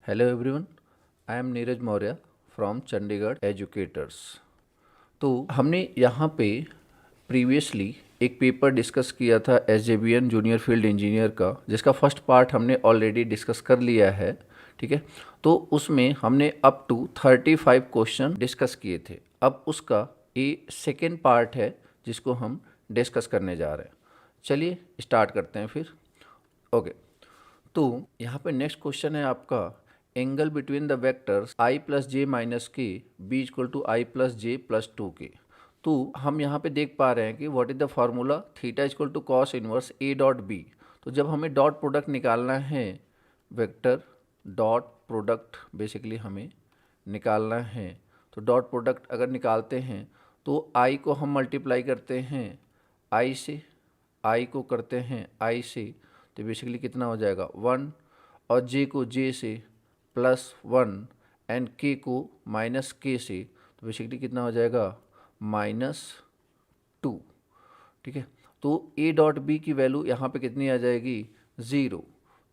Hello everyone, I am Neeraj Maurya from Chandigarh educators. तो हमने यहाँ पे प्रीवियसली एक पेपर डिस्कस किया था SJVN जूनियर फील्ड इंजीनियर का, जिसका फर्स्ट पार्ट हमने ऑलरेडी डिस्कस कर लिया है। ठीक है, तो उसमें हमने अप टू 35 क्वेश्चन डिस्कस किए थे। अब उसका ये सेकेंड पार्ट है जिसको हम डिस्कस करने जा रहे हैं। चलिए स्टार्ट करते हैं फिर। ओके, तो यहाँ पे नेक्स्ट क्वेश्चन है आपका, angle between the vectors i plus J minus K B equal to I plus J plus two K. तो हम यहाँ पे देख पा रहे हैं कि what is the formula, theta equal to cos inverse A dot B. तो जब हमें डॉट प्रोडक्ट निकालना है, वेक्टर डॉट प्रोडक्ट बेसिकली हमें निकालना है, तो डॉट प्रोडक्ट अगर निकालते हैं तो i को हम मल्टीप्लाई करते हैं i से, i को करते हैं i से, तो बेसिकली कितना हो जाएगा 1, और j को j से +1 एंड k को -k से, तो बेसिकली कितना हो जाएगा -2। ठीक है, तो a डॉट बी की वैल्यू यहाँ पे कितनी आ जाएगी 0।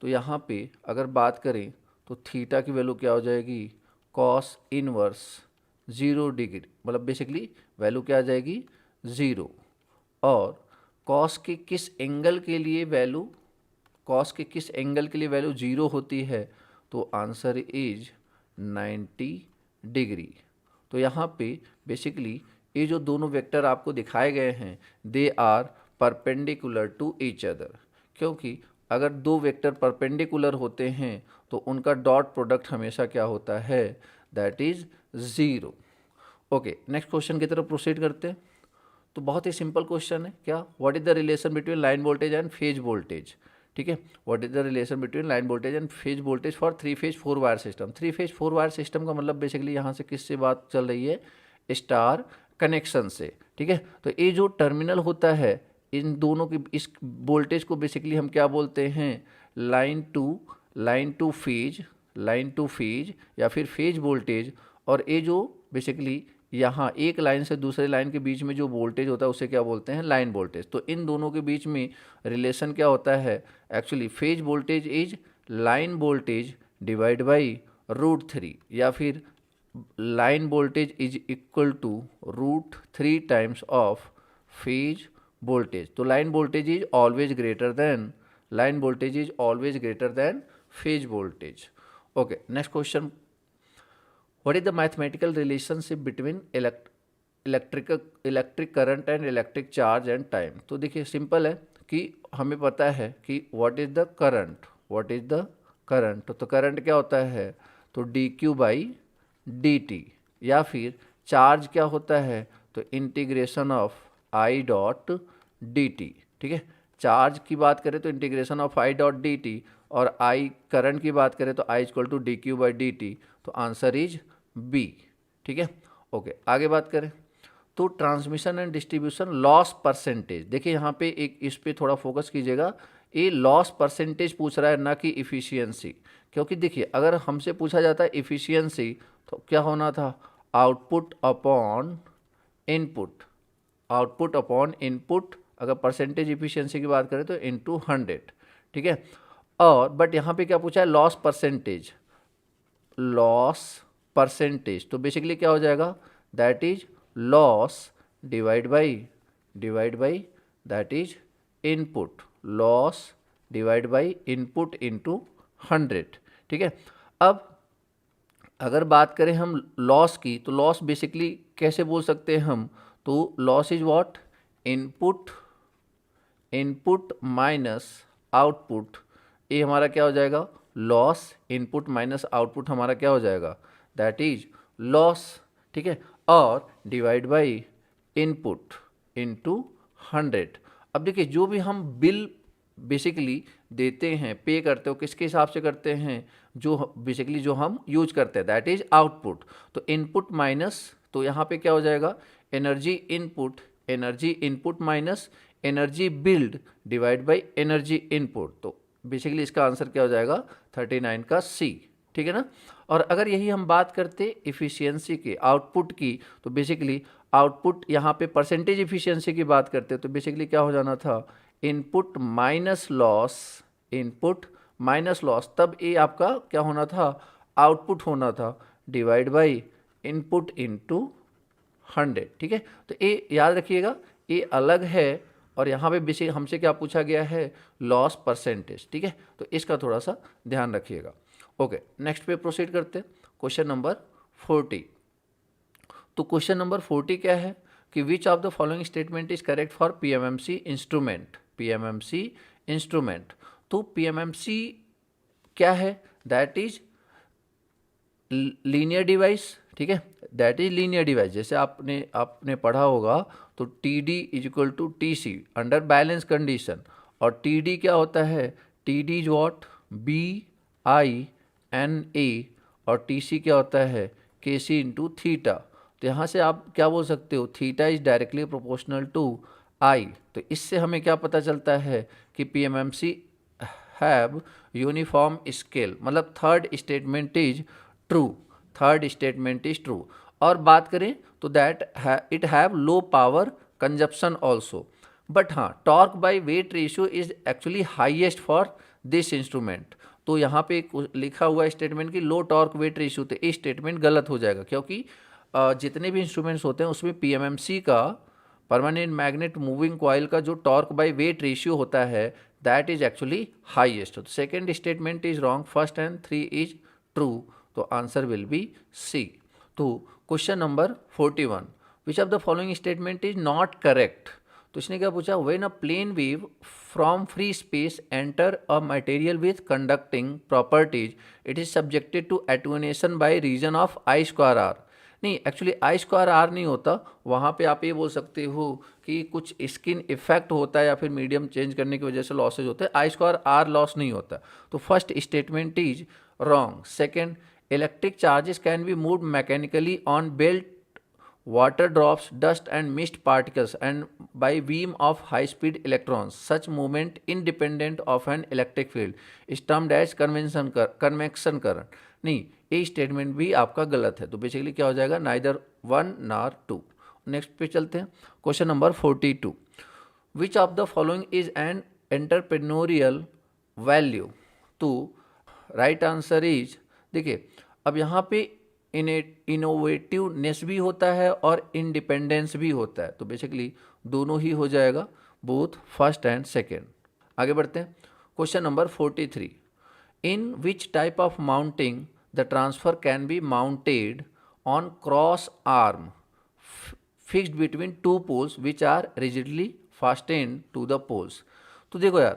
तो यहाँ पे अगर बात करें तो थीटा की वैल्यू क्या हो जाएगी कॉस इनवर्स 0 डिग्री, मतलब बेसिकली वैल्यू क्या आ जाएगी 0। और कॉस के किस एंगल के लिए वैल्यू, कॉस के किस एंगल के लिए वैल्यू 0 होती है, तो आंसर इज 90 डिग्री। तो यहाँ पे बेसिकली ये जो दोनों वेक्टर आपको दिखाए गए हैं they are perpendicular to each other, क्योंकि अगर दो वेक्टर परपेंडिकुलर होते हैं तो उनका डॉट प्रोडक्ट हमेशा क्या होता है, that is 0। Okay, next question की तरफ प्रोसीड करते हैं। तो बहुत ही सिंपल क्वेश्चन है, क्या what is the relation between line voltage and phase voltage. ठीक है, what is the relation between line voltage and phase voltage for 3 phase 4 wire system. 3 phase 4 wire system का मतलब बेसिकली यहाँ से किससे बात चल रही है, स्टार कनेक्शन से। ठीक है, तो ये जो टर्मिनल होता है इन दोनों की, इस वोल्टेज को बेसिकली हम क्या बोलते हैं, line two phase, line two phase या फिर फेज वोल्टेज। और ये जो बेसिकली यहाँ एक लाइन से दूसरे लाइन के बीच में जो वोल्टेज होता है उसे क्या बोलते हैं, लाइन वोल्टेज। तो इन दोनों के बीच में रिलेशन क्या होता है, actually phase voltage is line voltage divide by √3, या फिर line voltage is equal to √3 times of phase voltage. तो line voltage is always greater than, line voltage is always greater than phase voltage. Okay, next question, what is the mathematical relationship between electric current and electric charge and time. तो देखिए simple है कि हमें पता है कि what is the current, what is the current. तो current क्या होता है, तो dq/dt, या फिर चार्ज क्या होता है, तो integration of i dot dt। ठीक है, चार्ज की बात करें तो integration of i dot dt, और i करंट की बात करें तो i इक्वल टू dq/dt। तो आंसर इज बी। ठीक है, ओके, आगे बात करें तो transmission and distribution loss percentage. देखिए यहाँ पे एक इस पे थोड़ा फोकस कीजिएगा, ये लॉस परसेंटेज पूछ रहा है ना कि इफ़िशियंसी। क्योंकि देखिए अगर हमसे पूछा जाता है इफ़िशियंसी तो क्या होना था, output upon input, output upon input. अगर परसेंटेज इफ़िशियंसी की बात करें तो इनटू 100। ठीक है, और बट यहाँ पे क्या पूछा है, लॉस परसेंटेज, लॉस परसेंटेज। तो बेसिकली क्या हो जाएगा, that is loss divide by that is input, loss divide by input into 100। ठीक है, अब अगर बात करें हम लॉस की, तो लॉस बेसिकली कैसे बोल सकते हैं हम, तो loss is what, input minus output. ये हमारा क्या हो जाएगा, लॉस, इनपुट माइनस आउटपुट हमारा क्या हो जाएगा, दैट इज लॉस। ठीक है, और डिवाइड बाई इनपुट इनटू 100। अब देखिए जो भी हम बिल बेसिकली देते हैं, पे करते हो, किसके हिसाब से करते हैं, जो बेसिकली जो हम यूज करते हैं दैट इज आउटपुट। तो इनपुट माइनस, तो यहाँ पे क्या हो जाएगा, energy input minus energy build divide by energy input. तो बेसिकली इसका आंसर क्या हो जाएगा, 39 का सी। ठीक है ना, और अगर यही हम बात करते इफ़िशियंसी के, आउटपुट की, तो बेसिकली आउटपुट यहाँ पे परसेंटेज इफ़िशियंसी की बात करते तो बेसिकली क्या हो जाना था, input minus loss, input minus loss. तब ये आपका क्या होना था, आउटपुट होना था डिवाइड बाई इनपुट इनटू 100, ठीक है। तो ये याद रखिएगा, ये अलग है और यहाँ पे बेसिक हमसे क्या पूछा गया है, लॉस परसेंटेज, ठीक है। तो इसका थोड़ा सा ध्यान रखिएगा। ओके, नेक्स्ट पे प्रोसीड करते हैं, क्वेश्चन नंबर 40। तो क्वेश्चन नंबर 40 क्या है कि विच of the following statement is correct for PMMC instrument, PMMC instrument. तो पीएमएमसी क्या है, दैट इज लीनियर डिवाइस, ठीक है, दैट इज लीनियर डिवाइस। जैसे आपने पढ़ा होगा तो T D is equal to T C under balance condition, और टी डी क्या होता है, T D is what, B I N A, और टी सी क्या होता है, के सी इंटू थीटा। तो यहाँ से आप क्या बोल सकते हो, theta is directly proportional to I. तो इससे हमें क्या पता चलता है कि पीएमएमसी हैव यूनिफॉर्म स्केल, मतलब third statement is true, third statement is true. और बात करें तो that it have low power consumption also, but हाँ torque by weight ratio is actually highest for this instrument. तो यहाँ पे लिखा हुआ स्टेटमेंट की लो टॉर्क वेट रेशियो, तो ये स्टेटमेंट गलत हो जाएगा, क्योंकि जितने भी इंस्ट्रूमेंट्स होते हैं उसमें पीएमएमसी का, परमानेंट मैग्नेट मूविंग कॉइल का जो टॉर्क बाय वेट रेशियो होता है दैट इज एक्चुअली हाईएस्ट। तो second statement is wrong, first and 3 is true, तो आंसर विल बी सी। तो question number 41, which of the following statement is not correct. तो इसने क्या पूछा, when a plane wave from free space enter a material with conducting properties it is subjected to attenuation by reason of I square R. नहीं, actually I square R नहीं होता, वहाँ पे आप ये बोल सकते हो कि कुछ स्किन इफेक्ट होता है या फिर मीडियम चेंज करने की वजह से लॉसेज होते हैं, आई स्क्वायर आर लॉस नहीं होता। तो first statement is wrong. Second, electric charges can be moved mechanically on belt, water drops, dust and mist particles and by beam of high speed electrons. Such movement independent of an electric field is termed as convection current। नहीं, ये statement भी आपका गलत है। तो basically क्या हो जाएगा, नाइदर 1 नॉर 2। नेक्स्ट पे चलते हैं, question number 42, which of the following is an entrepreneurial value. तो राइट आंसर इज, देखिए अब यहाँ पे इनोवेटिवनेस भी होता है और इंडिपेंडेंस भी होता है, तो बेसिकली दोनों ही हो जाएगा, बोथ फर्स्ट एंड सेकेंड। आगे बढ़ते हैं, question number 43, in which type of mounting the transfer can be mounted on cross arm fixed between two poles which are rigidly fastened to the poles. तो देखो यार,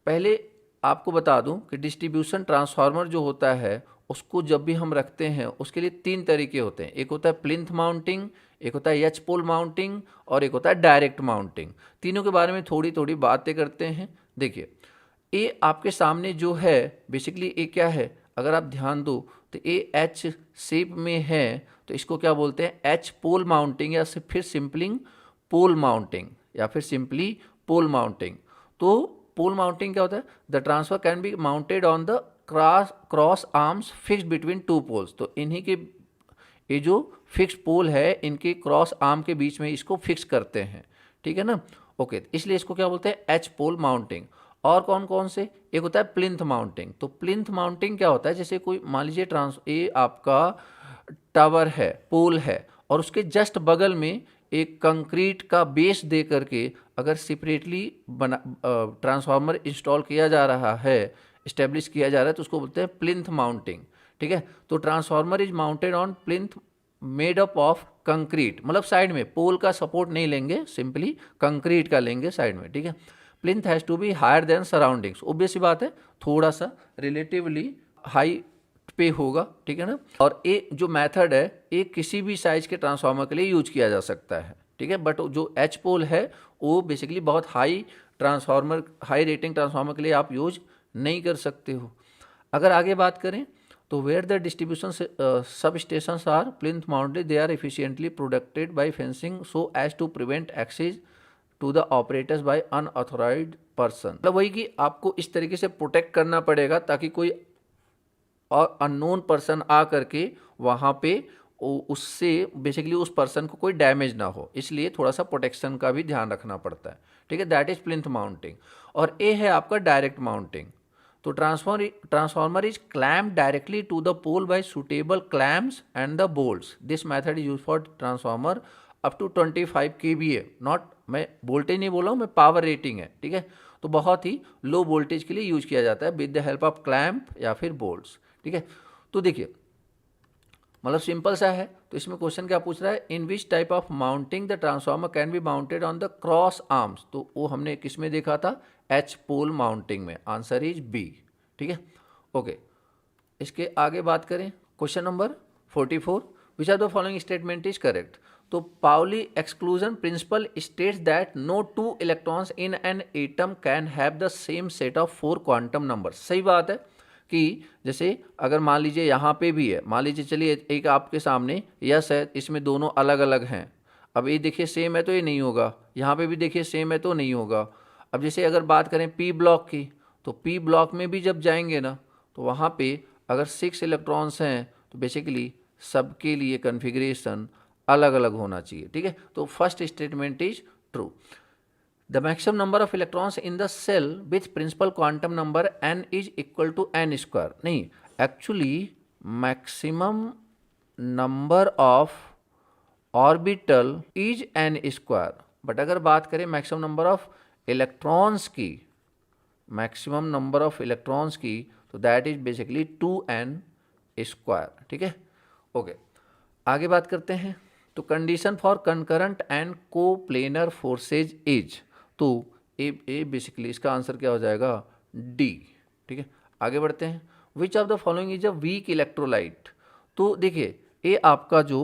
पहले आपको बता दूं कि डिस्ट्रीब्यूशन ट्रांसफार्मर जो होता है उसको जब भी हम रखते हैं उसके लिए 3 तरीके होते हैं, एक होता है प्लिंथ माउंटिंग, एक होता है एच पोल माउंटिंग और एक होता है डायरेक्ट माउंटिंग। तीनों के बारे में थोड़ी थोड़ी बातें करते हैं। देखिए ये आपके सामने जो है बेसिकली ये क्या है, अगर आप ध्यान दो तो ये एच शेप में है, तो इसको क्या बोलते हैं, एच पोल माउंटिंग या फिर सिंपलिंग पोल माउंटिंग या फिर सिंपली पोल माउंटिंग। तो पोल माउंटिंग क्या होता है, the transfer can be mounted on the cross arms fixed between two poles. तो इन्हीं के ये जो फिक्स पोल है इनके क्रॉस आर्म के बीच में इसको फिक्स करते हैं, ठीक है ना। ओके, इसलिए इसको क्या बोलते हैं, एच पोल माउंटिंग। और कौन कौन से, एक होता है प्लिंथ माउंटिंग। तो प्लिंथ माउंटिंग क्या होता है, जैसे कोई मान लीजिए ये आपका टावर है, पोल है, और उसके जस्ट बगल में एक कंक्रीट का बेस दे करके अगर सेपरेटली ट्रांसफार्मर इंस्टॉल किया जा रहा है, इस्टेब्लिश किया जा रहा है, तो उसको बोलते हैं प्लिंथ माउंटिंग, ठीक है। तो transformer is mounted on plinth made up of concrete, मतलब साइड में पोल का सपोर्ट नहीं लेंगे, सिंपली कंक्रीट का लेंगे साइड में, ठीक है। Plinth has to be higher than surroundings, obvious सी बात है, थोड़ा सा रिलेटिवली हाई पे होगा, ठीक है ना। और ये जो मेथड है ये किसी भी साइज के ट्रांसफार्मर के लिए यूज किया जा सकता है, ठीक है। बट जो एच पोल है वो बेसिकली बहुत high transformer, high rating transformer के लिए आप यूज नहीं कर सकते हो। अगर आगे बात करें तो where the distribution sub stations are plinth mounted, they are efficiently protected by fencing so as to prevent access to the operators by unauthorized person. मतलब वही कि आपको इस तरीके से प्रोटेक्ट करना पड़ेगा ताकि कोई और अननोन पर्सन आ करके वहाँ पे उससे बेसिकली उस पर्सन को कोई डैमेज ना हो, इसलिए थोड़ा सा प्रोटेक्शन का भी ध्यान रखना पड़ता है, ठीक है। That is plinth mounting. और ये है आपका डायरेक्ट माउंटिंग। तो transformer is clamp directly to the pole by suitable clamps and the bolts. This method is use for transformer up to 25 kVA. Not, मैं वोल्टेज नहीं बोल रहा हूँ, मैं पावर रेटिंग है, ठीक है. तो बहुत ही लो वोल्टेज के लिए यूज किया जाता है with the help of clamp या फिर बोल्ट्स, ठीक है. तो देखिए मतलब सिंपल सा है. तो इसमें क्वेश्चन क्या पूछ रहा है, in which type of mounting the transformer can be mounted on the cross arms. तो वो हमने किस में देखा था, एच पोल माउंटिंग में. आंसर इज बी, ठीक है. ओके, इसके आगे बात करें. Question number 44, which are the following statement is correct. तो Pauli exclusion principle states that no two electrons in an atom can have the same set of 4 quantum number. सही बात है कि जैसे अगर मान लीजिए यहाँ पे भी है, मान लीजिए चलिए एक आपके सामने यस है, इसमें दोनों अलग अलग हैं. अब ये देखिए सेम है तो ये नहीं होगा, यहाँ पे भी देखिए सेम है तो नहीं होगा. अब जैसे अगर बात करें पी ब्लॉक की, तो पी ब्लॉक में भी जब जाएंगे ना, तो वहाँ पे अगर 6 इलेक्ट्रॉन्स हैं तो बेसिकली सबके लिए कन्फिग्रेशन अलग अलग होना चाहिए, ठीक है. तो first statement is true. The maximum number of electrons in the cell with principal quantum number n is equal to n square. नहीं, actually maximum number of orbital is n square. But अगर बात करें maximum number of electrons की, maximum number of electrons की, तो that is basically 2n square, ठीक है. Okay, आगे बात करते हैं. तो condition for concurrent and coplanar forces is, तो ए बेसिकली इसका आंसर क्या हो जाएगा, डी, ठीक है. आगे बढ़ते हैं. Which of the following is a weak electrolyte. तो देखिए ये आपका जो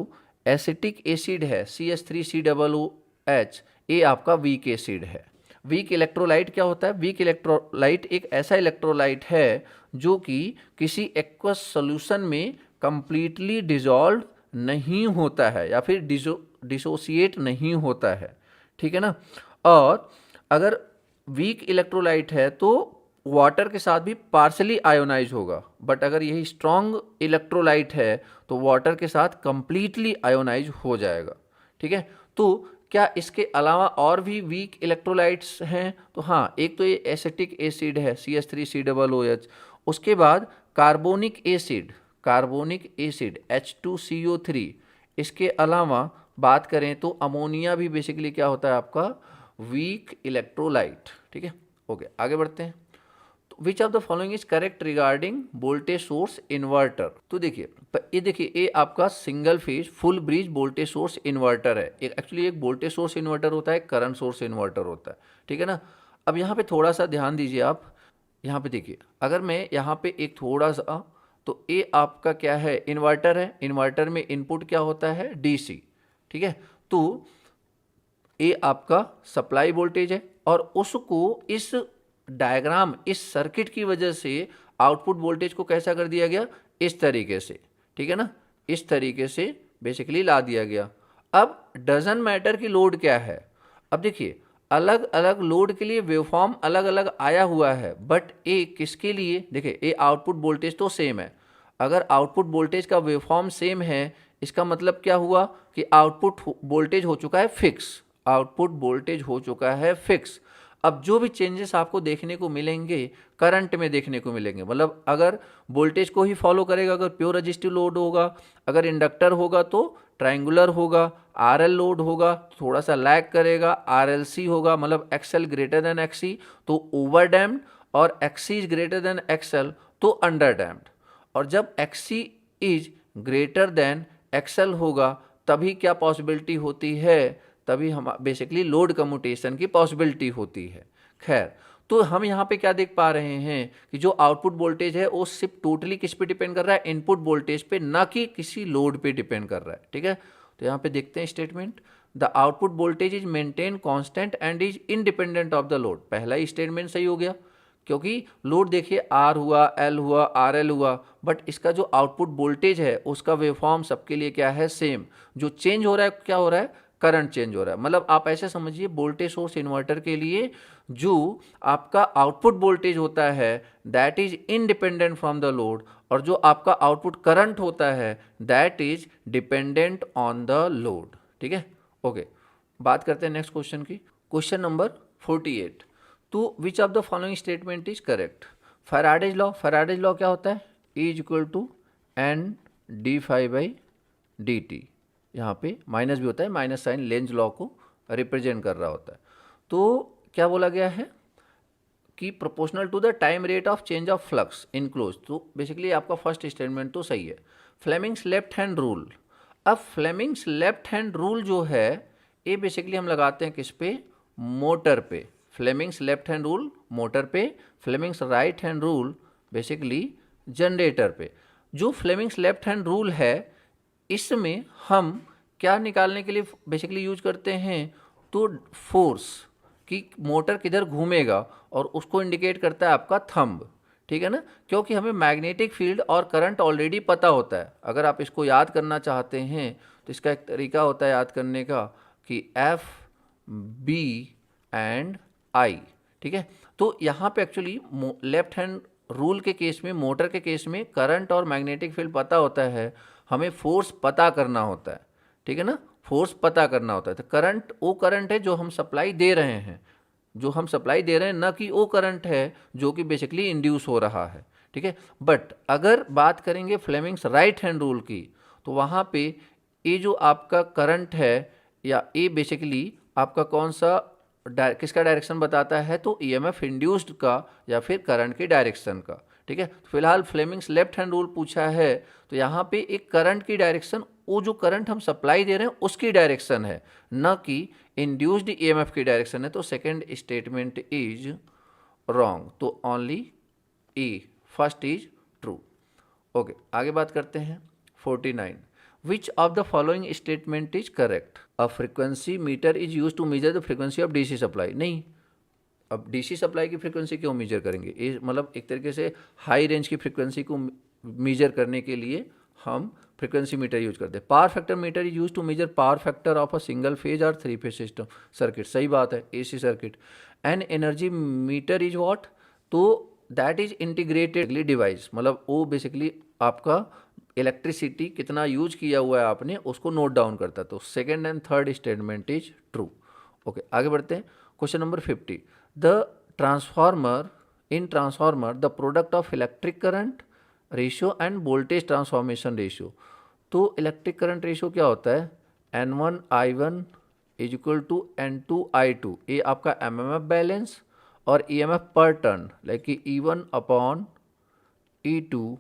एसिटिक एसिड है CH3COOH, ये आपका वीक एसिड है. वीक इलेक्ट्रोलाइट क्या होता है, वीक इलेक्ट्रोलाइट एक ऐसा इलेक्ट्रोलाइट है जो कि किसी एक्वस सॉल्यूशन में कंप्लीटली डिजॉल्व नहीं होता है या फिर डिसोसिएट नहीं होता है, ठीक है ना. और अगर वीक इलेक्ट्रोलाइट है तो वाटर के साथ भी पार्शली आयोनाइज होगा, बट अगर यही स्ट्रॉन्ग इलेक्ट्रोलाइट है तो वाटर के साथ कंप्लीटली आयोनाइज हो जाएगा, ठीक है. तो क्या इसके अलावा और भी वीक इलेक्ट्रोलाइट्स हैं, तो हाँ, एक तो ये एसिटिक एसिड है CH3COOH. उसके बाद कार्बोनिक एसिड H2CO3. इसके अलावा बात करें तो अमोनिया भी बेसिकली क्या होता है आपका, वीक इलेक्ट्रोलाइट, ठीक है. ओके, आगे बढ़ते हैं. तो which of the following is correct regarding voltage source inverter. तो देखिए ये आपका single phase full bridge voltage source inverter है. एक्चुअली एक वोल्टेज सोर्स इन्वर्टर होता है, करंट सोर्स इन्वर्टर होता है, ठीक है ना. अब यहाँ पे थोड़ा सा ध्यान दीजिए आप. यहाँ पे देखिए, अगर मैं यहाँ पे एक थोड़ा सा, तो ये आपका क्या है, इन्वर्टर है. इन्वर्टर में इनपुट क्या होता है, DC, ठीक है. तो ये आपका सप्लाई वोल्टेज है और उसको इस डायग्राम, इस सर्किट की वजह से आउटपुट वोल्टेज को कैसा कर दिया गया, इस तरीके से, ठीक है ना. इस तरीके से बेसिकली ला दिया गया. अब डजंट मैटर कि लोड क्या है. अब देखिए अलग अलग लोड के लिए वेवफॉर्म अलग अलग आया हुआ है, बट ए किसके लिए, देखिए ए आउटपुट वोल्टेज तो सेम है. अगर आउटपुट वोल्टेज का वेवफॉर्म सेम है, इसका मतलब क्या हुआ कि आउटपुट वोल्टेज हो चुका है फिक्स. अब जो भी चेंजेस आपको देखने को मिलेंगे करंट में देखने को मिलेंगे. मतलब अगर वोल्टेज को ही फॉलो करेगा, अगर प्योर रेजिस्टिव लोड होगा, अगर इंडक्टर होगा तो ट्रायंगुलर होगा, RL लोड होगा तो थोड़ा सा लैग करेगा, RLC होगा मतलब XL ग्रेटर देन XC तो ओवर डैम्प्ड, और XC is greater than XL तो अंडर डैम्प्ड. और जब XC is greater than XL होगा तभी क्या पॉसिबिलिटी होती है, तभी हम बेसिकली लोड कम्यूटेशन की पॉसिबिलिटी होती है. खैर, तो हम यहाँ पे क्या देख पा रहे हैं कि जो आउटपुट वोल्टेज है वो सिर्फ टोटली किस पे डिपेंड कर रहा है, इनपुट वोल्टेज पे, ना कि किसी लोड पे डिपेंड कर रहा है, ठीक है. तो यहाँ पे देखते हैं statement, the output voltage is maintain constant and is independent of the load. पहला ही स्टेटमेंट सही हो गया, क्योंकि लोड देखिए R हुआ, L हुआ, RL हुआ, बट इसका जो आउटपुट वोल्टेज है उसका वेवफॉर्म सबके लिए क्या है, सेम. जो चेंज हो रहा है, क्या हो रहा है, करंट चेंज हो रहा है. मतलब आप ऐसे समझिए वोल्टेज सोर्स इन्वर्टर के लिए जो आपका आउटपुट वोल्टेज होता है that is independent from the load, और जो आपका आउटपुट करंट होता है that is dependent on the load, ठीक है. ओके, बात करते हैं नेक्स्ट क्वेश्चन की. क्वेश्चन नंबर 48. तो which of the following statement is correct. Faraday's law क्या होता है, E equal to N D phi by D T, यहाँ पे माइनस भी होता है, माइनस साइन लेंज लॉ को रिप्रेजेंट कर रहा होता है। तो क्या बोला गया है कि proportional to the time rate of change of flux in close. तो बेसिकली आपका फर्स्ट स्टेटमेंट तो सही है। फ्लेमिंग्स लेफ्ट हैंड रूल, अब फ्लेमिंग्स लेफ्ट हैंड रूल जो है ये बेसिकली हम लगाते हैं किस पे, मोटर पे। Fleming's left hand rule motor पे, Fleming's right hand rule basically generator पे। जो फ्लेमिंग्स लेफ्ट हैंड रूल है इसमें हम क्या निकालने के लिए बेसिकली यूज करते हैं, तो फोर्स कि मोटर किधर घूमेगा और उसको इंडिकेट करता है आपका थंब, ठीक है ना, क्योंकि हमें मैग्नेटिक फील्ड और करंट ऑलरेडी पता होता है। अगर आप इसको याद करना चाहते हैं तो इसका एक तरीका होता है याद करने का कि एफ बी एंड आई, ठीक है। तो यहाँ पे एक्चुअली लेफ्ट हैंड रूल के केस में, मोटर के केस में करंट और मैग्नेटिक फील्ड पता होता है, हमें फोर्स पता करना होता है, ठीक है ना, फोर्स पता करना होता है। तो करंट वो करंट है जो हम सप्लाई दे रहे हैं, जो हम सप्लाई दे रहे हैं, ना कि वो करंट है जो कि बेसिकली इंड्यूस हो रहा है, ठीक है। बट अगर बात करेंगे फ्लेमिंग्स राइट हैंड रूल की, तो वहाँ पे ये जो आपका करंट है या ये बेसिकली आपका कौन सा किसका डायरेक्शन बताता है, तो ईएमएफ इंड्यूस्ड का या फिर करंट की डायरेक्शन का, ठीक है। तो फिलहाल फ्लेमिंग्स लेफ्ट हैंड रूल पूछा है, तो यहाँ पे एक करंट की डायरेक्शन, वो जो करंट हम सप्लाई दे रहे हैं उसकी डायरेक्शन है, न कि इंड्यूस्ड ईएमएफ की डायरेक्शन है। तो सेकंड स्टेटमेंट इज रॉन्ग, तो only E, first is true. Okay, आगे बात करते हैं 49। Which of the following statement is correct, a frequency meter is use to measure the frequency of DC supply. नहीं, अब डीसी सप्लाई की frequency क्यों measure करेंगे, ये मतलब एक तरीके से हाई रेंज की फ्रीक्वेंसी को मेजर करने के लिए हम फ्रीक्वेंसी मीटर यूज करते हैं। Power factor metre is use to measure power factor of a single phase और थ्री फेज सिस्टम सर्किट, सही बात है, AC circuit. And energy meter is what, तो दैट इज इंटीग्रेटेडली डिवाइस, मतलब वो basically आपका इलेक्ट्रिसिटी कितना यूज किया हुआ है आपने उसको नोट डाउन करता है। तो second and third statement is true. Okay, आगे बढ़ते हैं। Question number 50, the transformer, in transformer the product of electric current ratio and voltage transformation ratio. तो इलेक्ट्रिक करंट रेशियो क्या होता है, N1I1 is equal to N2I2, ये आपका MMF balance और ईएमएफ पर टर्न, लाइक कि E1 upon E2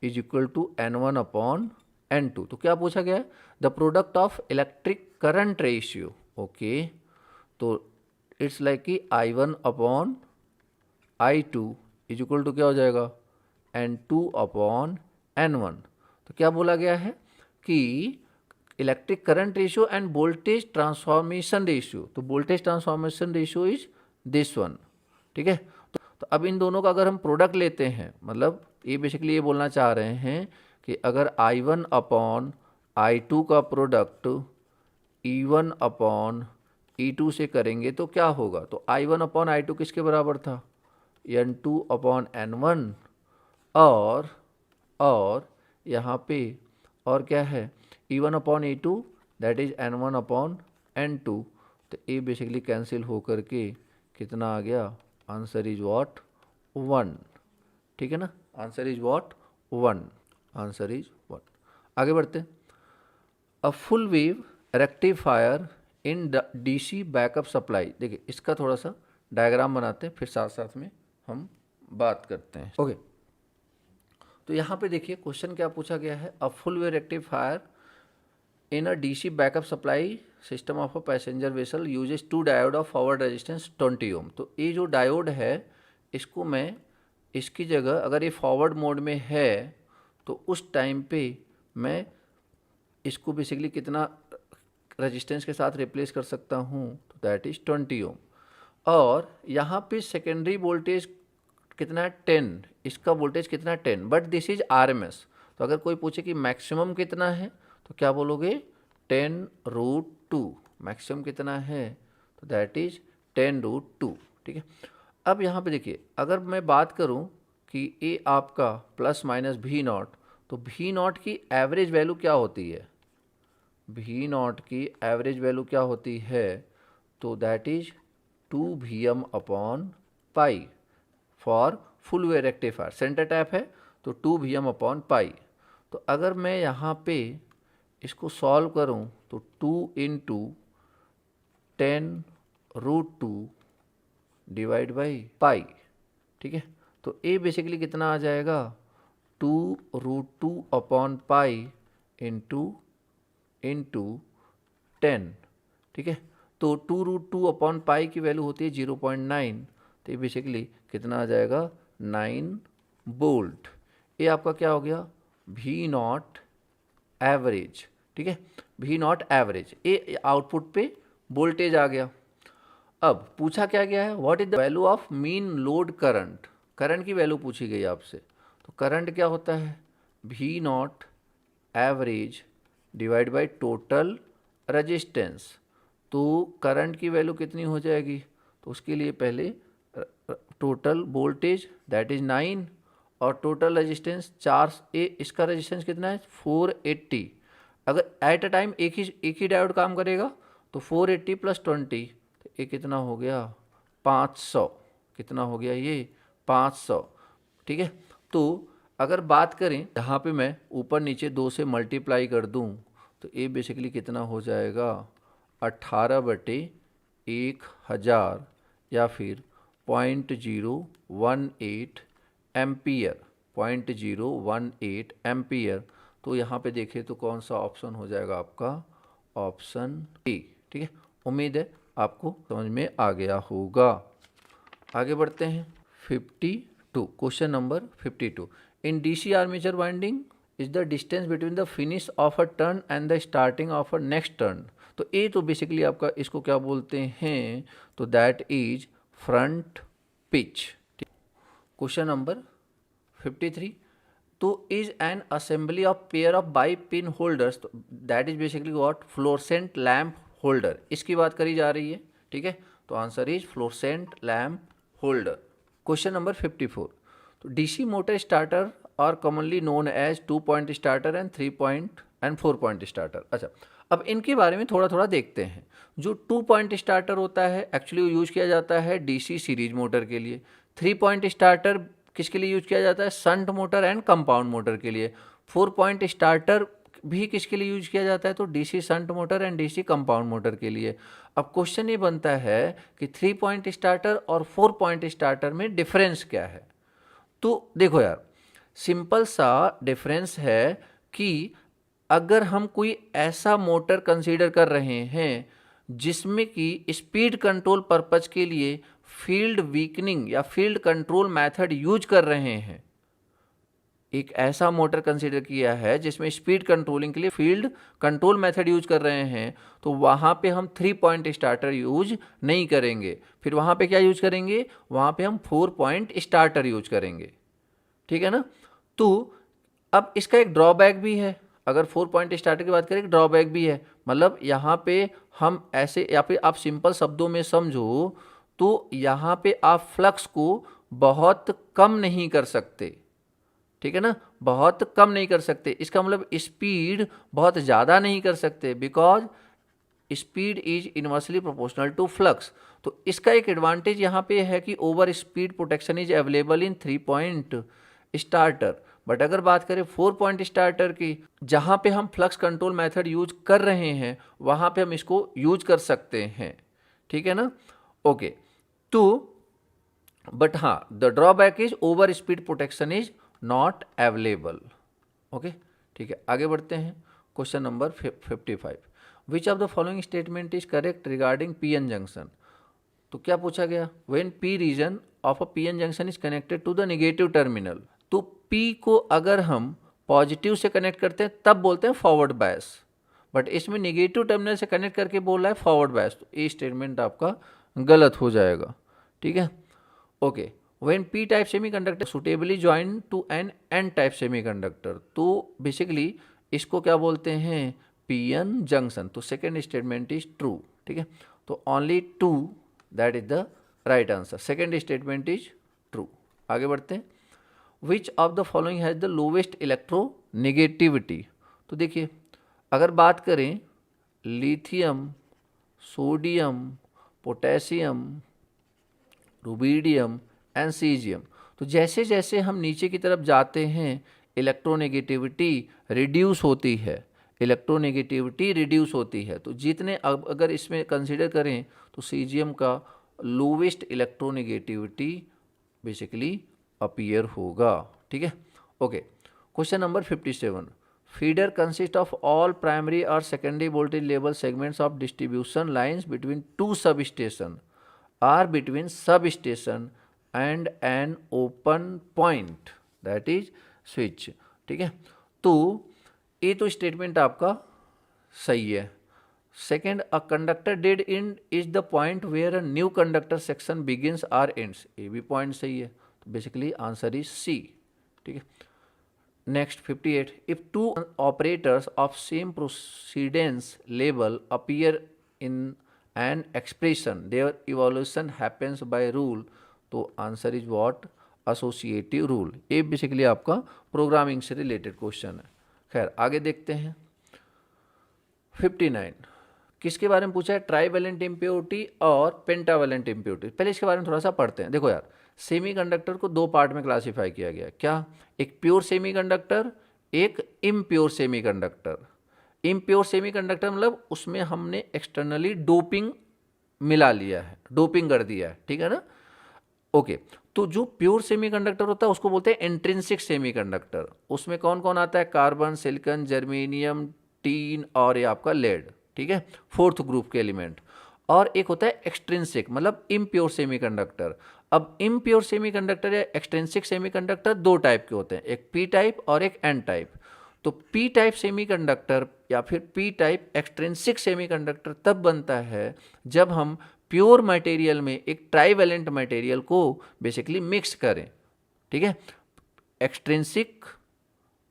is equal to N1 upon N2। तो क्या पूछा गया है, the product of electric current ratio. Okay, तो इट्स लाइक कि I1 upon I2 is equal to क्या हो जाएगा, N2 अपॉन N1। तो क्या बोला गया है कि electric current ratio and voltage transformation ratio, तो voltage transformation ratio is this one, ठीक है। तो अब इन दोनों का अगर हम प्रोडक्ट लेते हैं, मतलब ये बेसिकली ये बोलना चाह रहे हैं कि अगर I1 अपॉन I2 का प्रोडक्ट E1 अपॉन E2 से करेंगे तो क्या होगा, तो I1 अपॉन I2 किसके बराबर था, N2 अपॉन N1, और यहाँ पे और क्या है, E1 upon E2 that is N1 upon N2। तो ये बेसिकली कैंसिल हो करके कितना आ गया, आंसर इज व्हाट 1, ठीक है ना, answer is what 1, answer is 1। आगे बढ़ते हैं। अ full wave rectifier in DC backup supply, देखिए इसका थोड़ा सा डायग्राम बनाते हैं फिर साथ साथ में हम बात करते हैं। ओके, तो यहाँ पे देखिए क्वेश्चन क्या पूछा गया है, a full wave rectifier in a DC backup supply system of a passenger vessel uses two diode of forward resistance 20 ohm. तो ये जो डायोड है इसको मैं, इसकी जगह अगर ये फॉरवर्ड मोड में है तो उस टाइम पे मैं इसको बेसिकली कितना रेजिस्टेंस के साथ रिप्लेस कर सकता हूँ, तो दैट इज़ 20 ओम। और यहाँ पे सेकेंडरी वोल्टेज कितना है 10, इसका वोल्टेज कितना है 10, बट दिस इज आरएमएस। तो अगर कोई पूछे कि मैक्सिमम कितना है तो क्या बोलोगे 10√2, मैक्सिमम कितना है तो दैट इज 10√2, ठीक है। अब यहाँ पे देखिए अगर मैं बात करूँ कि ये आपका प्लस माइनस V0, तो V0 की एवरेज वैल्यू क्या होती है, V0 की एवरेज वैल्यू क्या होती है, तो that is 2 VM upon pi for full wave rectifier, centre tap है तो 2Vm/पाई। तो अगर मैं यहाँ पे इसको सॉल्व करूँ तो 2 × 10√2 डिवाइड बाई पाई, ठीक है। तो ए बेसिकली कितना आ जाएगा, 2√2/पाई इंटू 10, ठीक है। तो 2√2/पाई की वैल्यू होती है 0.9, तो ये बेसिकली कितना आ जाएगा, 9 वोल्ट। ये आपका क्या हो गया, V नॉट एवरेज, ठीक है, V नॉट एवरेज, ये आउटपुट पे वोल्टेज आ गया। अब पूछा क्या गया है, what is the value of mean load current, current की वैल्यू पूछी गई आपसे। तो करंट क्या होता है, V not average divide by total resistance. तो करंट की वैल्यू कितनी हो जाएगी, तो उसके लिए पहले टोटल वोल्टेज दैट इज 9 और टोटल रेजिस्टेंस 4, इसका रेजिस्टेंस कितना है 480। अगर एट अ टाइम एक ही डायोड काम करेगा तो 480 + 20, तो ये कितना हो गया 500, कितना हो गया ये 500, ठीक है। तो अगर बात करें यहाँ पे मैं ऊपर नीचे 2 से मल्टीप्लाई कर दूँ तो ये बेसिकली कितना हो जाएगा 18/1000 या फिर 0.018 एम्पियर, 0.018 एम्पियर। तो यहाँ पे देखें तो कौन सा ऑप्शन हो जाएगा आपका, ऑप्शन ए, ठीक है। उम्मीद है आपको समझ में आ गया होगा। आगे बढ़ते हैं 52, question number 52। In DC armature winding is the distance between the finish of a turn and the starting of a next turn. तो ए तो बेसिकली आपका इसको क्या बोलते हैं, तो that is front pitch. Question number 53, तो is an assembly of pair of bi pin holders, that is basically what, fluorescent lamp holder, इसकी बात करी जा रही है, ठीक है। तो answer is fluorescent lamp holder. Question number 54, तो DC motor starter are commonly known as 2 point starter and 3 point and 4 point starter. अच्छा, अब इनके बारे में थोड़ा थोड़ा देखते हैं। जो 2 पॉइंट स्टार्टर होता है एक्चुअली यूज किया जाता है डीसी सीरीज मोटर के लिए। 3 पॉइंट स्टार्टर किसके लिए यूज किया जाता है, shunt motor and compound motor के लिए। 4 पॉइंट स्टार्टर भी किसके लिए यूज किया जाता है, तो DC shunt motor and DC compound motor के लिए। अब क्वेश्चन ये बनता है कि 3 पॉइंट स्टार्टर और 4 पॉइंट स्टार्टर में डिफरेंस क्या है। तो देखो यार, सिंपल सा डिफरेंस है कि अगर हम कोई ऐसा मोटर कंसीडर कर रहे हैं जिसमें कि स्पीड कंट्रोल पर्पज के लिए फील्ड वीकनिंग या फील्ड कंट्रोल मेथड यूज कर रहे हैं, एक ऐसा मोटर कंसीडर किया है जिसमें स्पीड कंट्रोलिंग के लिए फील्ड कंट्रोल मेथड यूज कर रहे हैं, तो वहाँ पे हम 3 पॉइंट स्टार्टर यूज नहीं करेंगे। फिर वहाँ पे क्या यूज करेंगे, वहाँ पे हम 4 पॉइंट स्टार्टर यूज करेंगे, ठीक है ना। तो अब इसका एक ड्रॉबैक भी है, अगर 4 पॉइंट स्टार्टर की बात करें, ड्रॉबैक भी है। मतलब यहाँ पे हम ऐसे, या फिर आप सिंपल शब्दों में समझो तो यहाँ पे आप फ्लक्स को बहुत कम नहीं कर सकते, ठीक है ना, बहुत कम नहीं कर सकते। इसका मतलब स्पीड बहुत ज़्यादा नहीं कर सकते, because speed is inversely proportional to flux. तो इसका एक एडवांटेज यहाँ पे है कि over speed protection is available in 3 point starter. But अगर बात करें 4 पॉइंट स्टार्टर की, जहाँ पे हम फ्लक्स कंट्रोल मेथड यूज कर रहे हैं वहाँ पे हम इसको यूज कर सकते हैं, ठीक है ना। ओके, तो बट हाँ, the drawback is over speed protection is not available. Okay, ठीक है, आगे बढ़ते हैं। Question number 55, which of the following statement is correct regarding PN junction. तो क्या पूछा गया, when P region of a PN junction is connected to the negative terminal. तो पी को अगर हम पॉजिटिव से कनेक्ट करते हैं तब बोलते हैं फॉरवर्ड बायस, बट इसमें नेगेटिव टर्मिनल से कनेक्ट करके बोल रहा है फॉरवर्ड बायस, तो ये स्टेटमेंट आपका गलत हो जाएगा, ठीक है। Okay, when p type semiconductor suitably joined to an n type semiconductor, तो बेसिकली इसको क्या बोलते हैं, pn जंक्शन। तो सेकेंड स्टेटमेंट इज ट्रू, ठीक है। तो only 2 that is the right answer, second statement is true. आगे बढ़ते हैं, which of the following has the lowest electronegativity. तो देखिए, अगर बात करें lithium, sodium, potassium, rubidium and caesium, तो जैसे जैसे हम नीचे की तरफ जाते हैं इलेक्ट्रोनेगेटिविटी रिड्यूस होती है, इलेक्ट्रोनेगेटिविटी रिड्यूस होती है। तो जितने अब अगर इसमें कंसीडर करें तो सीजियम का लोवेस्ट इलेक्ट्रोनेगेटिविटी बेसिकली अपीयर होगा। ठीक है, okay. Question number 57, feeder consist of all primary और secondary voltage level segments of distribution lines between two substation or between substation and an open point that is switch. ठीक है, तो ये तो statement आपका सही है। Second, a conductor dead end is the point where a new conductor section begins or ends, ये भी पॉइंट सही है। तो बेसिकली आंसर इज सी। ठीक है, next 58, if two operators of same precedence level appear in an expression their evolution happens by rule, तो answer is what, associative rule. ये basically आपका प्रोग्रामिंग से रिलेटेड क्वेश्चन है। खैर आगे देखते हैं। 59, किसके बारे में पूछा है, ट्राईवैलेंट इम्प्योरिटी और पेंटावैलेंट इम्प्योरिटी। पहले इसके बारे में थोड़ा सा पढ़ते हैं। देखो यार, सेमीकंडक्टर को दो पार्ट में क्लासिफाई किया गया, क्या, एक प्योर सेमीकंडक्टर, एक इम्प्योर सेमीकंडक्टर। इम्प्योर सेमीकंडक्टर मतलब उसमें हमने एक्सटर्नली डोपिंग मिला लिया है, डोपिंग कर दिया है, ठीक है ना, ओके। तो जो प्योर सेमीकंडक्टर होता है उसको बोलते हैं इंट्रिंसिक सेमीकंडक्टर। उसमें कौन कौन आता है, कार्बन, सिलिकॉन, जर्मेनियम, टीन और ये आपका लेड। ठीक है, फोर्थ ग्रुप के एलिमेंट। और एक होता है एक्सट्रिंसिक मतलब इम्प्योर सेमीकंडक्टर। अब इम्प्योर सेमीकंडक्टर या एक्सट्रिंसिक सेमीकंडक्टर दो टाइप के होते हैं, एक पी टाइप और एक एन टाइप। तो पी टाइप सेमीकंडक्टर या फिर पी टाइप एक्सट्रिंसिक सेमीकंडक्टर तब बनता है जब हम प्योर मटेरियल में एक ट्राईवैलेंट मटेरियल को बेसिकली मिक्स करें। ठीक है, एक्सट्रिंसिक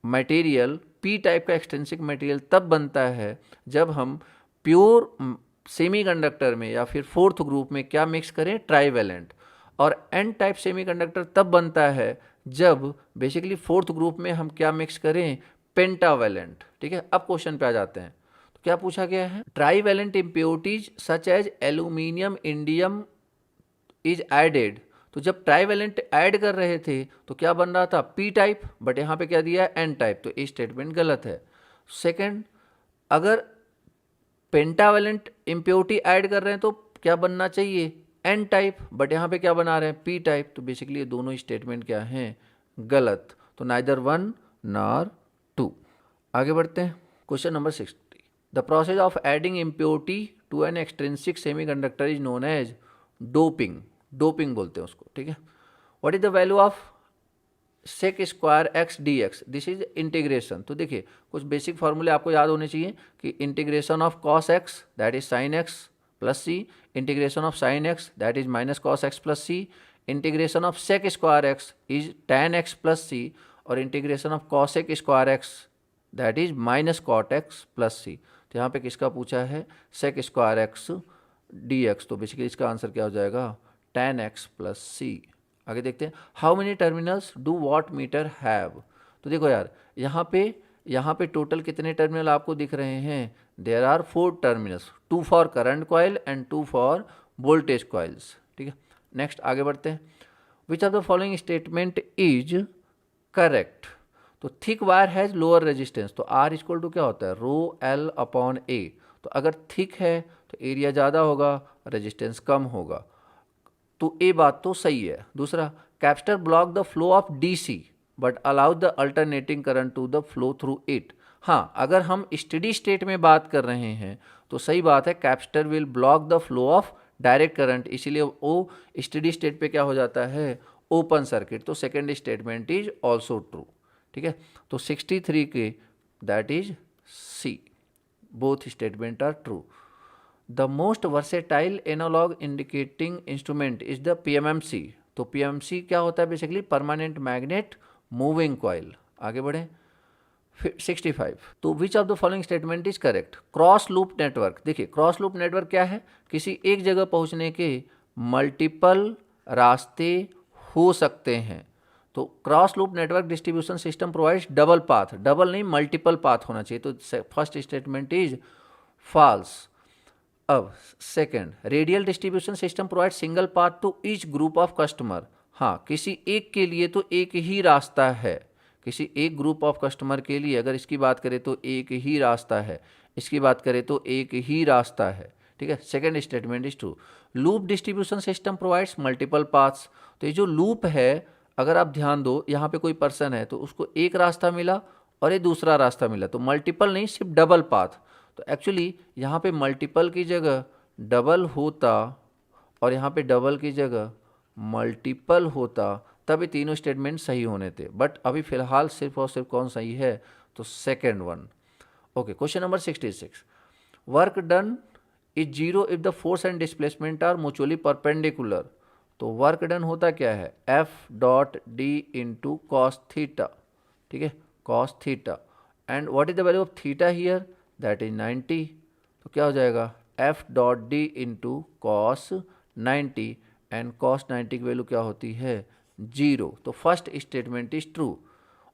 मटेरियल, पी टाइप का एक्सट्रिंसिक मटेरियल तब बनता है जब हम प्योर सेमीकंडक्टर में या फिर फोर्थ ग्रुप में क्या मिक्स करें, ट्राईवैलेंट। और एन टाइप सेमीकंडक्टर तब बनता है जब बेसिकली फोर्थ ग्रुप में हम क्या मिक्स करें, पेंटावैलेंट। ठीक है, अब क्वेश्चन पे आ जाते हैं। तो क्या पूछा गया है, trivalent impurities such as aluminium, indium is added. तो जब ट्राईवैलेंट ऐड कर रहे थे तो क्या बन रहा था, पी टाइप, बट यहाँ पे क्या दिया है, एन टाइप, तो ये स्टेटमेंट गलत है। सेकंड, अगर पेंटावैलेंट इम्प्योरिटी ऐड कर रहे हैं तो क्या बनना चाहिए, एन टाइप, बट यहाँ पे क्या बना रहे हैं, पी टाइप। तो बेसिकली ये दोनों स्टेटमेंट क्या हैं, गलत। तो नाइदर वन नॉर टू। आगे बढ़ते हैं। Question number 60, the process of adding impurity to an extrinsic semiconductor is known as doping. Doping बोलते हैं उसको। ठीक है, what is the value of sec square x D X, this is integration. तो देखिए कुछ बेसिक फॉर्मूले आपको याद होने चाहिए कि integration of cos x that is sine x plus C, integration of sine x that is minus cos x plus C, integration of sec square x is tan x plus C, और integration of cosec square x that is minus cot x plus C. तो यहाँ पे किसका पूछा है, sec square x D x. तो basically इसका answer क्या हो जाएगा, टैन एक्स प्लस सी। आगे देखते हैं, how many terminals do watt meter have. तो देखो यार, यहाँ पे टोटल कितने टर्मिनल आपको दिख रहे हैं, there are 4 terminals, 2 for current coil and 2 for voltage coils. ठीक है, नेक्स्ट आगे बढ़ते हैं। Which of the following statement is correct. तो thick wire has lower resistance, तो आर इक्वल टू क्या होता है, रो एल अपॉन ए। तो अगर थिक है तो एरिया ज़्यादा होगा, रेजिस्टेंस कम होगा, तो ये बात तो सही है। दूसरा, capacitor block the flow of DC but allow the alternating current to the flow through it. हाँ, अगर हम स्टेडी स्टेट में बात कर रहे हैं तो सही बात है, capacitor will block the flow of direct current, इसीलिए वो स्टेडी स्टेट पे क्या हो जाता है, ओपन सर्किट। तो second statement is also true. ठीक है, तो 63 के that is C, both statement are true. The most versatile analog indicating instrument is the PMMC। तो PMMC क्या होता है, basically permanent magnet moving coil. आगे बढ़े 65, तो which of the following statement is correct. Cross loop network, देखिए cross loop network क्या है, किसी एक जगह पहुंचने के मल्टीपल रास्ते हो सकते हैं। तो cross loop network distribution system provides double path, double नहीं मल्टीपल पाथ होना चाहिए। तो फर्स्ट स्टेटमेंट इज फॉल्स। अब second, radial distribution system provide single path to each group of customer, हाँ, किसी एक के लिए तो एक ही रास्ता है, किसी एक ग्रुप ऑफ कस्टमर के लिए अगर इसकी बात करें तो एक ही रास्ता है, इसकी बात करें तो एक ही रास्ता है, ठीक है। Second statement is true. Loop distribution system provides multiple paths. तो ये जो लूप है, अगर आप ध्यान दो, यहाँ पे कोई पर्सन है तो उसको एक रास्ता मिला और ये दूसरा रास्ता मिला, तो मल्टीपल नहीं, सिर्फ डबल पाथ। तो एक्चुअली यहाँ पे मल्टीपल की जगह डबल होता और यहाँ पे डबल की जगह मल्टीपल होता, तब ये तीनों स्टेटमेंट सही होने थे। बट अभी फिलहाल सिर्फ और सिर्फ कौन सही है, तो second one. Okay, question number 66। Work done is zero if the force and displacement are mutually perpendicular. तो वर्क डन होता क्या है, F dot D into cos theta, ठीक है, cos theta. And what is the value of theta here, that is 90। तो क्या हो जाएगा, F dot D into cos 90 and cos 90 की वैल्यू क्या होती है, 0। तो first statement is true.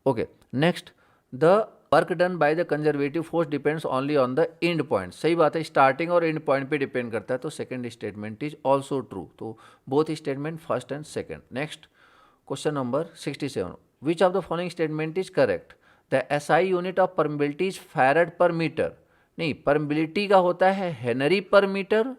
Okay, next, the work done by the conservative force depends only on the end point. सही बात है, स्टार्टिंग और एंड पॉइंट पे डिपेंड करता है, तो second statement is also true. तो both statement first and second. Next, question number 67। Which of the following statement is correct, the SI unit of permeability is farad per metre. नहीं, permeability का होता है Henry per metre,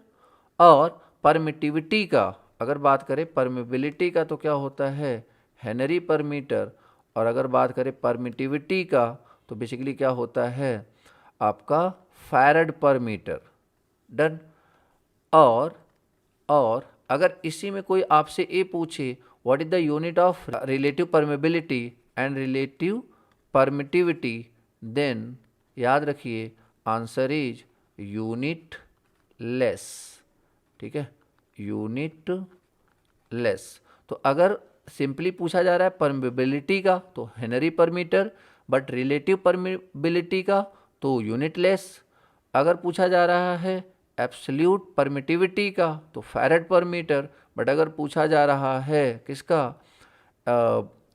और permittivity का अगर बात करें, परमिबिलिटी का तो क्या होता है, हेनरी पर मीटर, और अगर बात करें परमिटिविटी का तो बेसिकली क्या होता है आपका फैरड पर मीटर। डन। और अगर इसी में कोई आपसे ये पूछे what is the unit of relative permeability and relative permittivity, then याद रखिए आंसर इज यूनिट लेस, ठीक है, यूनिट लेस। तो अगर सिंपली पूछा जा रहा है परमिबिलिटी का तो Henry per metre, but relative permeability का तो यूनिट लेस। अगर पूछा जा रहा है एब्सोल्यूट परमिटिविटी का तो फैरड पर मीटर, बट अगर पूछा जा रहा है किसका,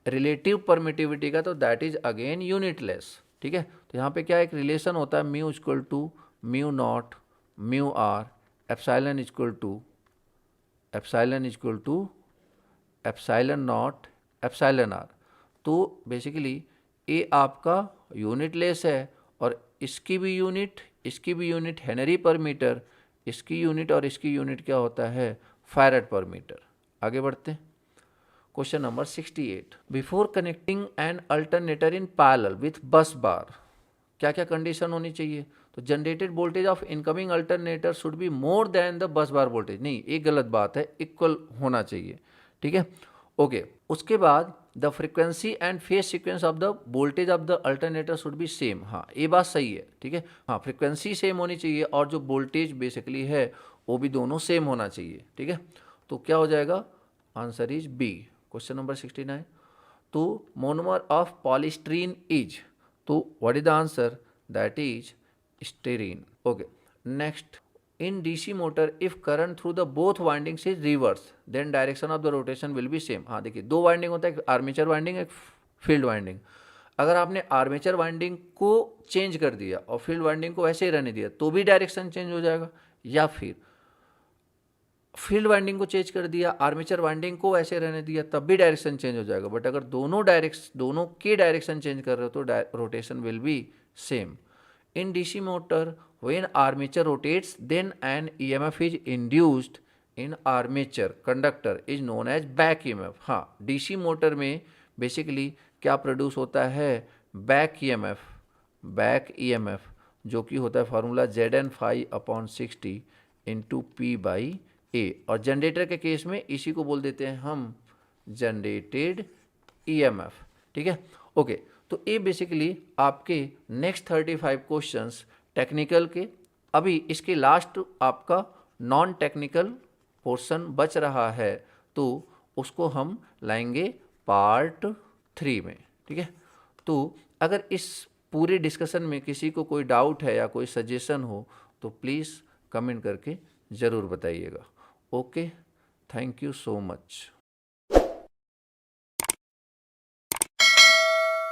रिलेटिव परमिटिविटी का, तो that is again unit less, ठीक है। तो यहाँ पे क्या एक रिलेशन होता है, mu equal to mu naught mu R, epsilon equal to epsilon naught epsilon R. तो बेसिकली ये आपका यूनिट लेस है, और इसकी भी यूनिट हेनरी पर मीटर, इसकी यूनिट और इसकी यूनिट क्या होता है, फैरड पर मीटर। आगे बढ़ते हैं, question number 68। Before connecting an alternator in parallel with बस बार, क्या क्या कंडीशन होनी चाहिए, तो generated voltage of incoming alternator should be more than the bus bar voltage. नहीं, एक गलत बात है, इक्वल होना चाहिए, ठीक है। ओके, उसके बाद the frequency and phase sequence of the voltage of the alternator should be same. हाँ, ये बात सही है, ठीक है। हाँ, फ्रीक्वेंसी सेम होनी चाहिए और जो वोल्टेज बेसिकली है वो भी दोनों सेम होना चाहिए, ठीक है। तो क्या हो जाएगा, answer is B, question number 69। तो मोनोमर ऑफ पॉलीस्टीरीन इज, तो what is the answer, that is styrene. Okay, next, in DC motor if current through the both windings is reverse then direction of the rotation will be same। हाँ देखिए, दो winding होता है, एक armature winding, एक field winding. अगर आपने armature winding को चेंज कर दिया और फील्ड वाइंडिंग को वैसे ही रहने दिया तो भी डायरेक्शन चेंज हो जाएगा, या फिर फील्ड वाइंडिंग को चेंज कर दिया, आर्मेचर वाइंडिंग को वैसे रहने दिया, तब भी डायरेक्शन चेंज हो जाएगा। बट अगर दोनों के डायरेक्शन चेंज कर रहे हो तो rotation will be same. In DC motor when armature rotates then an EMF is induced in armature conductor is known as back EMF। हाँ, डीसी मोटर में बेसिकली क्या प्रोड्यूस होता है, बैक EMF, जो कि होता है फार्मूला Zn∅/60 इंटू P/A। और जनरेटर के केस में इसी को बोल देते हैं हम जनरेटेड EMF, ठीक है। ओके, तो ये बेसिकली आपके नेक्स्ट 35 क्वेश्चंस टेक्निकल के। अभी इसके लास्ट आपका नॉन टेक्निकल पोर्शन बच रहा है, तो उसको हम लाएंगे पार्ट 3 में, ठीक है। तो अगर इस पूरे डिस्कशन में किसी को कोई डाउट है या कोई सजेशन हो तो प्लीज़ कमेंट करके ज़रूर बताइएगा। Okay, thank you so much.